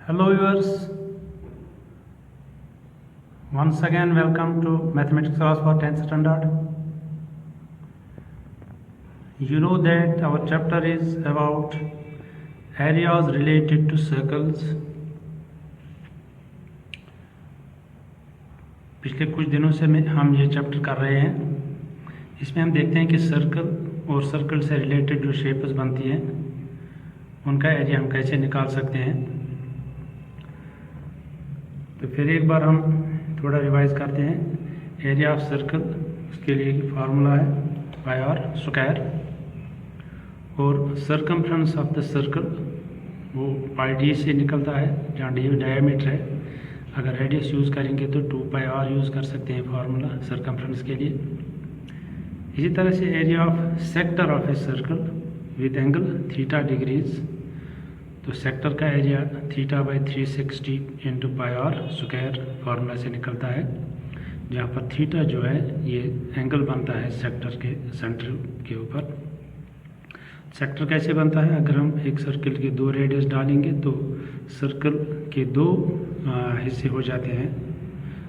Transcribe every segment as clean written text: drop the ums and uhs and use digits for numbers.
Hello viewers, once again welcome to Mathematics class for 10th standard. You know that our chapter is about areas related to circles. पिछले कुछ दिनों से हम ये chapter कर रहे हैं। इसमें हम देखते हैं कि सर्कल और सर्कल से रिलेटेड जो शेप्स बनती हैं उनका एरिया हम कैसे निकाल सकते हैं। तो फिर एक बार हम थोड़ा रिवाइज करते हैं। एरिया ऑफ सर्कल, उसके लिए फार्मूला है पाई आर स्क्वायर, और सर्कमफ्रेंस ऑफ द सर्कल वो पाई डी से निकलता है, जहाँ डी डायमीटर है। अगर रेडियस यूज़ करेंगे तो 2 पाई आर यूज़ कर सकते हैं फार्मूला सर्कमफ्रेंस के लिए। इसी तरह से area of sector of a circle with angle theta degrees, तो सेक्टर का area theta by 360 into pi R square formula से निकलता है, जहाँ पर थीटा जो है ये एंगल बनता है सेक्टर के सेंटर के ऊपर। सेक्टर कैसे बनता है? अगर हम एक सर्कल के 2 रेडियस डालेंगे तो सर्कल के 2 हिस्से हो जाते हैं,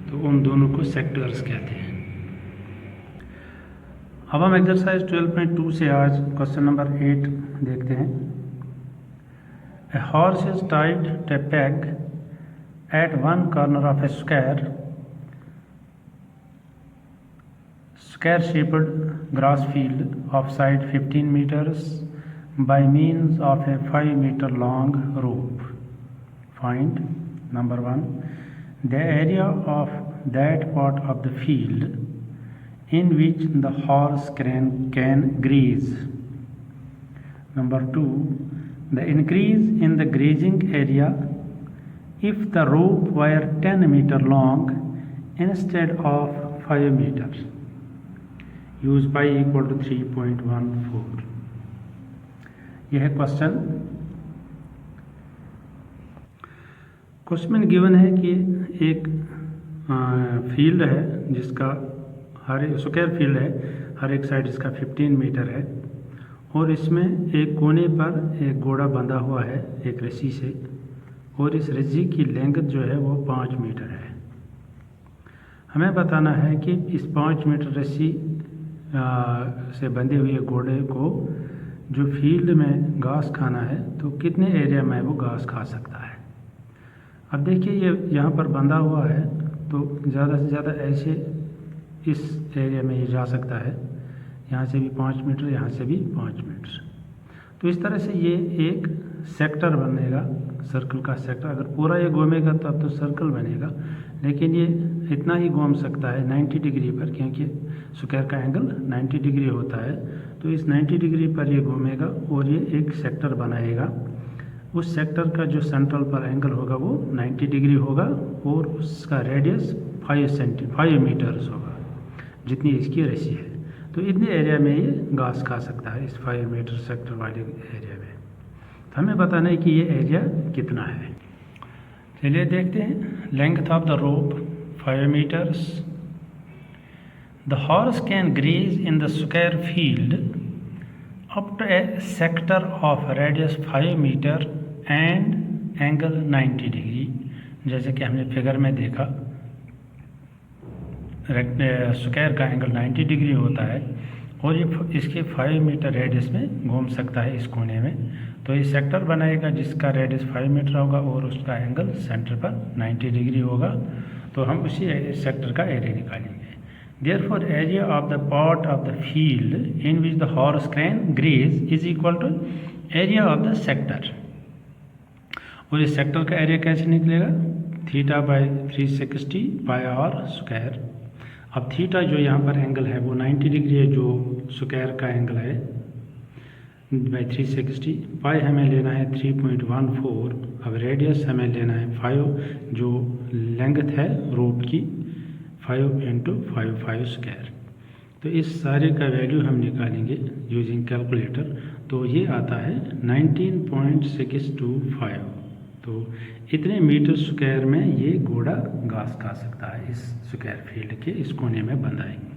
तो उन दोनों को सेक्टर्स कहते हैं। अब हम एक्सरसाइज 12.2 से आज क्वेश्चन नंबर 8 देखते हैं। A horse is tied to a peg at one corner of a square-shaped grass field of side 15 meters by means of a 5-meter long rope. Find number 1 the area of that part of the field in which the horse can graze. Number 2 the increase in the grazing area if the rope were 10 meter long instead of 5 meters. Use pi equal to 3.14. यह है question में given है कि एक field है जिसका square field है, हर एक साइड इसका 15 मीटर है, और इसमें एक कोने पर एक घोड़ा बंधा हुआ है एक रस्सी से, और इस रस्सी की लेंथ जो है वो 5 मीटर है। हमें बताना है कि इस 5 मीटर रस्सी से बंधे हुए घोड़े को जो फील्ड में घास खाना है तो कितने एरिया में वो घास खा सकता है। अब देखिए ये यहाँ पर बंधा हुआ है, तो ज़्यादा से ज़्यादा ऐसे इस एरिया में ये जा सकता है, यहाँ से भी 5 मीटर, यहाँ से भी 5 मीटर। तो इस तरह से ये एक सेक्टर बनेगा, सर्कल का सेक्टर। अगर पूरा ये घूमेगा तब तो सर्कल बनेगा, लेकिन ये इतना ही घूम सकता है 90 डिग्री पर, क्योंकि स्क्वायर का एंगल 90 डिग्री होता है। तो इस 90 डिग्री पर ये घूमेगा और ये एक सेक्टर बनाएगा। उस सेक्टर का जो सेंट्रल पर एंगल होगा वो 90 डिग्री होगा, और उसका रेडियस 5 मीटर्स होगा, जितनी इसकी रस्सी है। तो इतने एरिया में ये घास खा सकता है, इस 5 मीटर सेक्टर वाले एरिया में। तो हमें बताना है कि ये एरिया कितना है। चलिए देखते हैं। Length of the rope 5 meters. The horse can graze in the square field up to a sector of radius 5 meter and angle 90 degree. जैसे कि हमने फिगर में देखा, स्क्वायर का एंगल 90 डिग्री होता है, और ये इसके 5 मीटर रेडियस में घूम सकता है इस कोने में। तो ये सेक्टर बनाएगा जिसका रेडियस 5 मीटर होगा और उसका एंगल सेंटर पर 90 डिग्री होगा। तो हम उसी सेक्टर का एरिया निकालेंगे। Therefore area of the part of the field in which the horse can graze is equal to area of the sector. और इस सेक्टर का एरिया कैसे निकलेगा? Theta by 360 pi R square. अब थीटा जो यहाँ पर एंगल है वो 90 डिग्री है, जो स्क्वायर का एंगल है, बाई 360। पाई हमें लेना है 3.14। अब रेडियस हमें लेना है 5, जो लेंथ है रोप की 5 इंटू 5 स्क्वायर। तो इस सारे का वैल्यू हम निकालेंगे यूजिंग कैलकुलेटर। तो ये आता है 19.625। तो इतने मीटर स्क्वायर में ये घोड़ा घास खा सकता है इस स्क्वायर फील्ड के इस कोने में बंधाएंगे।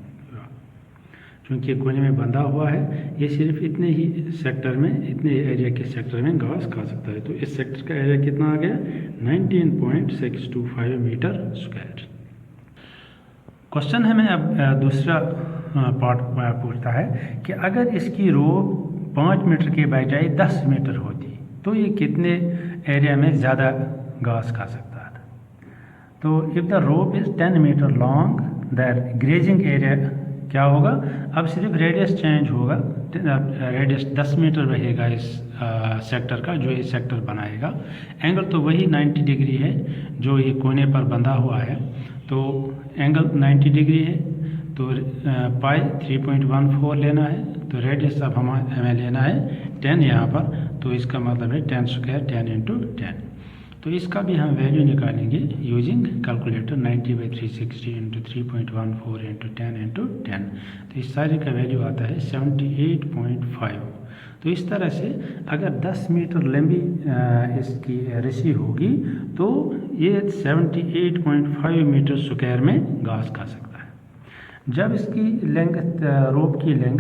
क्योंकि कोने में बंधा हुआ है, ये सिर्फ इतने ही सेक्टर में, इतने एरिया के सेक्टर में घास खा सकता है। तो इस सेक्टर का एरिया कितना आ गया? 19.625 मीटर स्क्वायर। क्वेश्चन हमें अब दूसरा पार्ट पूछता है कि अगर इसकी रो 5 मीटर के बजाय 10 मीटर होती तो ये कितने एरिया में ज़्यादा घास खा सकता था? तो if the rope is 10 meter long, the grazing area क्या होगा? अब सिर्फ रेडियस चेंज होगा, रेडियस 10 मीटर रहेगा इस सेक्टर का, जो ये सेक्टर बनाएगा। एंगल तो वही 90 डिग्री है जो ये कोने पर बंधा हुआ है, तो एंगल 90 डिग्री है। तो पाई 3.14 लेना है, तो रेडियस अब हमें लेना है 10 यहाँ पर, तो इसका मतलब है 10 स्क्वायर 10 इंटू 10। तो इसका भी हम वैल्यू निकालेंगे using calculator. 90/360 into 3.14 into 10 into 10, तो इस सारे का वैल्यू आता है 78.5। तो इस तरह से अगर 10 मीटर लंबी इसकी रस्सी होगी तो ये 78.5 मीटर स्क्वायर में घास खा सकता है। जब इसकी लेंथ, रोप की लेंथ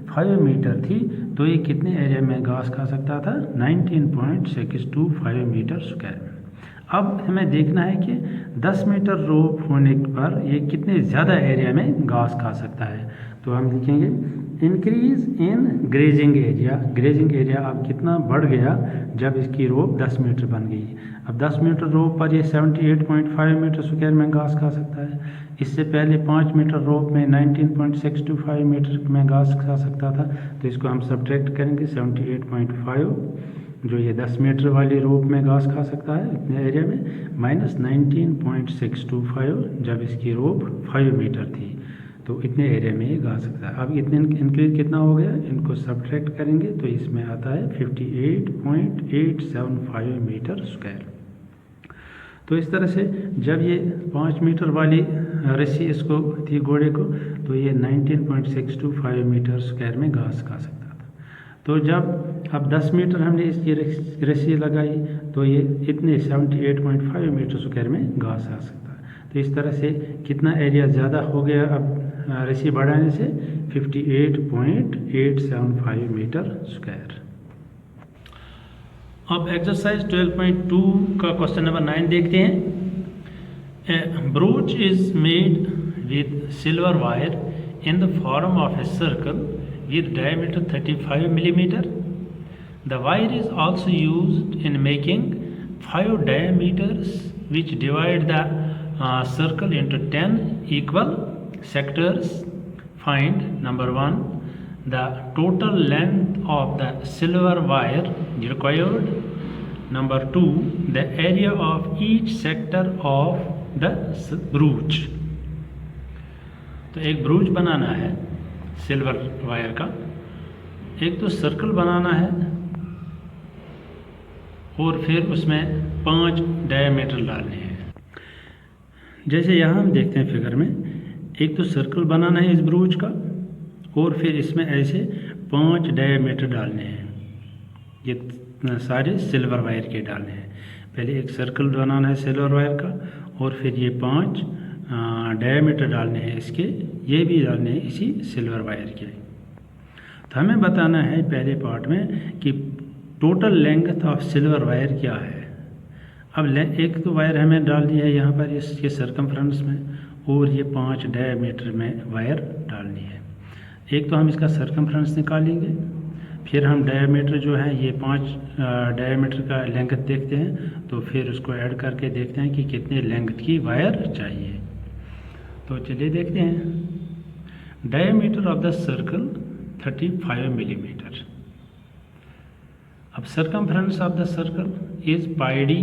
5 मीटर थी तो ये कितने एरिया में घास खा सकता था? 19.625 मीटर स्क्वायर में। अब हमें देखना है कि 10 मीटर रोप होने पर ये कितने ज़्यादा एरिया में घास खा सकता है। तो हम लिखेंगे increase in grazing area. Grazing area अब कितना बढ़ गया जब इसकी रोप 10 मीटर बन गई। अब 10 मीटर रोप पर ये 78.5 मीटर स्क्वायर में घास खा सकता है। इससे पहले 5 मीटर रोप में 19.625 मीटर में घास खा सकता था। तो इसको हम सब्ट्रैक्ट करेंगे 78.5 जो ये 10 मीटर वाली रोप में घास खा सकता है इतने एरिया में, माइनस 19.625 जब इसकी रोप 5 मीटर थी तो इतने एरिया में ये घास सकता है। अब इतने इंक्रीज कितना हो गया, इनको सब्ट्रैक्ट करेंगे तो इसमें आता है 58.875 मीटर स्क्वायर। तो इस तरह से जब ये 5 मीटर वाली रस्सी इसको थी घोड़े को, तो ये 19.625 मीटर स्क्वायर में घास खा सकता था। तो जब अब 10 मीटर हमने इसकी रस्सी लगाई तो ये इतने 78.5 मीटर स्क्वायर में घास आ सकता है। तो इस तरह से कितना एरिया ज़्यादा हो गया अब रस्सी बढ़ाने से? 58.875 मीटर स्क्वायर। अब एक्सरसाइज 12.2 का क्वेश्चन नंबर 9 देखते हैं। A brooch is made with silver wire in the form of a circle with diameter 35 millimeter. The wire is also used in making 5 diameters which divide the circle into 10 equal sectors. Find number 1 the total length of the silver wire required. Number 2 the area of each sector of the brooch. तो एक ब्रूच बनाना है silver wire का, एक तो circle बनाना है और फिर उसमें 5 डायमीटर डालने हैं। जैसे यहाँ हम देखते हैं फिगर में, एक तो सर्कल बनाना है इस ब्रूच का और फिर इसमें ऐसे 5 डायमीटर डालने हैं। ये सारे सिल्वर वायर के डालने हैं। पहले एक सर्कल बनाना है सिल्वर वायर का और फिर ये 5 डायमीटर डालने हैं इसके, ये भी डालने हैं इसी सिल्वर वायर के। तो हमें बताना है पहले पार्ट में कि total length of silver wire क्या है। अब एक तो वायर हमें डाल दी है यहाँ पर इसके सरकमफ्रेंस में और ये 5 डायमीटर में वायर डालनी है। एक तो हम इसका सरकमफ्रेंस निकालेंगे, फिर हम डायमीटर जो है ये 5 डायमीटर का लेंथ देखते हैं, तो फिर उसको ऐड करके देखते हैं कि कितने लेंथ की वायर चाहिए। तो चलिए देखते हैं। Diameter of the circle 35 millimetre. अब circumference of the circle is pi D,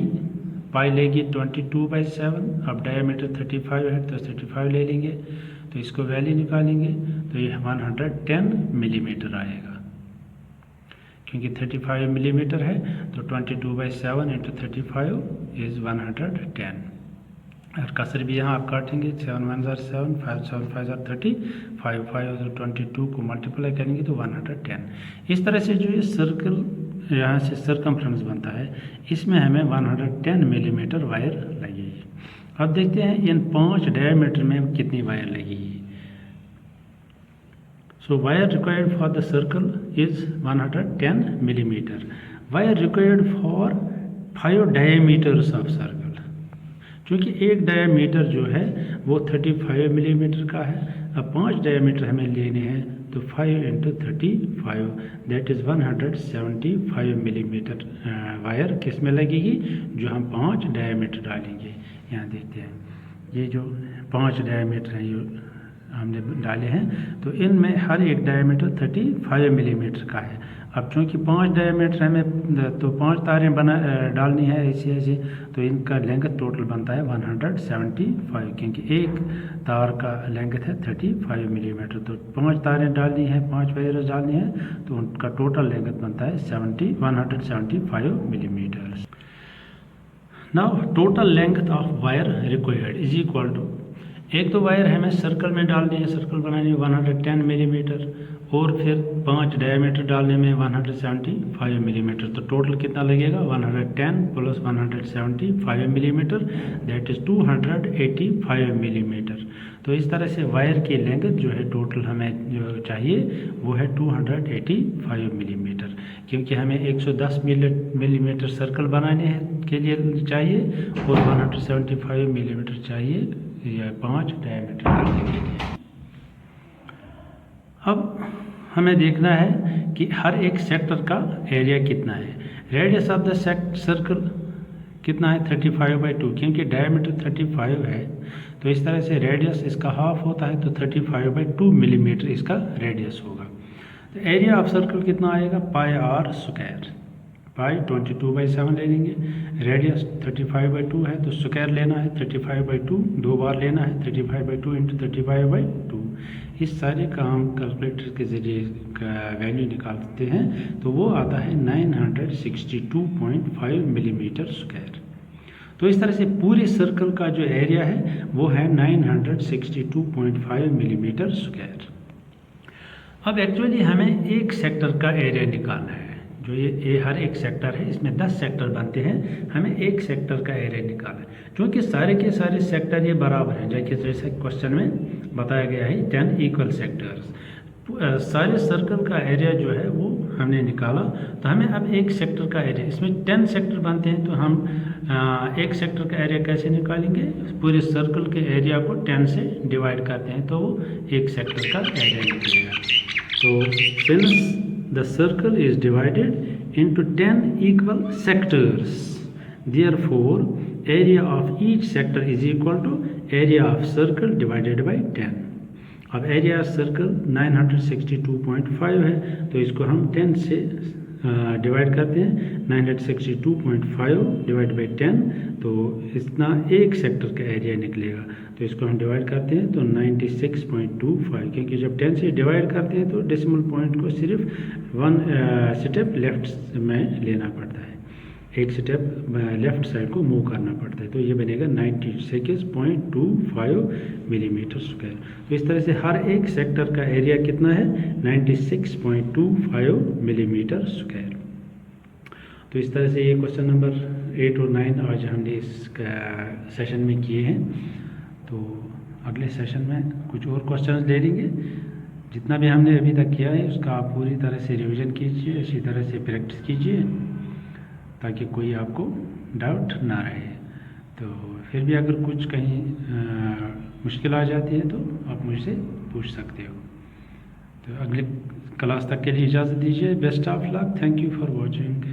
pi लेगी 22/7। अब डायमीटर 35 है तो 35 ले लेंगे, तो इसको वैल्यू निकालेंगे तो ये 110 मिलीमीटर आएगा। क्योंकि 35 मिलीमीटर है तो 22/7 इंटू 35 इज़ 110। और कसर भी यहाँ आप काटेंगे, 7 1 7 5 7 5 30, 5 5 22 को मल्टीप्लाई करेंगे तो 110। इस तरह से जो ये सर्कल यहाँ से सरकमफ्रेंस बनता है इसमें हमें 110 मिलीमीटर वायर लगेगी। अब देखते हैं इन 5 डायमीटर में कितनी वायर लगेगी। So wire required for the circle is 110 millimeter. Wire required for 5 diameters of circle. क्योंकि एक डायमीटर जो है वो 35 मिलीमीटर का है, अब 5 डायमीटर हमें लेने हैं तो 5 × 35 दैट इज़ 175 मिलीमीटर वायर किस में लगेगी, जो हम 5 डायमीटर डालेंगे। यहाँ देखते हैं ये जो 5 डायमीटर हैं ये हमने डाले हैं, तो इनमें हर एक डायमीटर 35 मिलीमीटर का है। अब चूँकि 5 डायमीटर हमें तो 5 तारें डालनी है ऐसी, तो इनका लेंथ टोटल बनता है 175, क्योंकि एक तार का लेंथ है 35 मिलीमीटर, तो 5 तारें डालनी है, 5 वायर्स डालनी है, तो उनका टोटल लेंथ बनता है 175 millimeter. Now total length of wire required is equal to, एक तो वायर हमें सर्कल में डालनी है, सर्कल बनानी है 110 मिलीमीटर, और फिर 5 डायमीटर डालने में 175 मिलीमीटर, तो टोटल कितना लगेगा 110 + 175 मिलीमीटर दैट इज़ 285 मिलीमीटर। तो इस तरह से वायर की लेंथ जो है टोटल हमें जो चाहिए वो है 285 मिलीमीटर, क्योंकि हमें 110 मिलीमीटर सर्कल बनाने के लिए चाहिए और 175 मिलीमीटर चाहिए या 5 डायमीटर डालने के लिए। अब हमें देखना है कि हर एक सेक्टर का एरिया कितना है। रेडियस ऑफ द सर्कल कितना है 35/2, क्योंकि डायमीटर 35 है, तो इस तरह से रेडियस इसका हाफ होता है, तो 35/2 मिलीमीटर इसका रेडियस होगा। तो एरिया ऑफ सर्कल कितना आएगा πr², पाई 22/7 ले लेंगे, रेडियस 35/2 है तो स्क्वायर लेना है 35/2, 2 बार लेना है 35/2 × 35/2। इस सारे का हम कैलकुलेटर के ज़रिए का वैल्यू निकालते हैं तो वो आता है 962.5 मिलीमीटर स्क्वायर। तो इस तरह से पूरे सर्कल का जो एरिया है वो है 962.5 मिलीमीटर स्क्वायर। अब एक्चुअली हमें एक सेक्टर का एरिया निकालना है, जो ये हर एक सेक्टर है, इसमें 10 सेक्टर बनते हैं, हमें एक सेक्टर का एरिया निकालना है। क्योंकि सारे के सारे सेक्टर ये बराबर हैं, जैसे क्वेश्चन में बताया गया है 10 इक्वल सेक्टर्स। सारे सर्कल का एरिया जो है वो हमने निकाला, तो हमें अब एक सेक्टर का एरिया, इसमें 10 सेक्टर बनते हैं, तो हम एक सेक्टर का एरिया कैसे निकालेंगे, पूरे सर्कल के एरिया को 10 से डिवाइड करते हैं तो वो एक सेक्टर का एरिया निकलेगा। तो since the circle is divided into 10 equal sectors, therefore area of each sector is equal to area of circle divided by 10। अब एरिया सर्कल 962.5 है, तो इसको हम 10 से डिवाइड करते हैं, 962.5 डिवाइड बाई 10, तो इतना एक सेक्टर का एरिया निकलेगा। तो इसको हम डिवाइड करते हैं तो 96.25, क्योंकि जब 10 से डिवाइड करते हैं तो डेसिमल पॉइंट को सिर्फ 1 स्टेप लेफ्ट में लेना पड़ता है, एक स्टेप लेफ्ट साइड को मूव करना पड़ता है, तो ये बनेगा 96.25 मिलीमीटर स्क्वायर। तो इस तरह से हर एक सेक्टर का एरिया कितना है 96.25 मिलीमीटर स्क्वायर। तो इस तरह से ये क्वेश्चन नंबर 8 और 9 आज हमने इस सेशन में किए हैं। तो अगले सेशन में कुछ और क्वेश्चन ले लेंगे। जितना भी हमने अभी तक किया है उसका आप पूरी तरह से रिवीजन कीजिए, इसी तरह से प्रैक्टिस कीजिए ताकि कोई आपको डाउट ना रहे। तो फिर भी अगर कुछ कहीं मुश्किल आ जाती है तो आप मुझसे पूछ सकते हो। तो अगले क्लास तक के लिए इजाज़त दीजिए। Best of luck. Thank you for watching.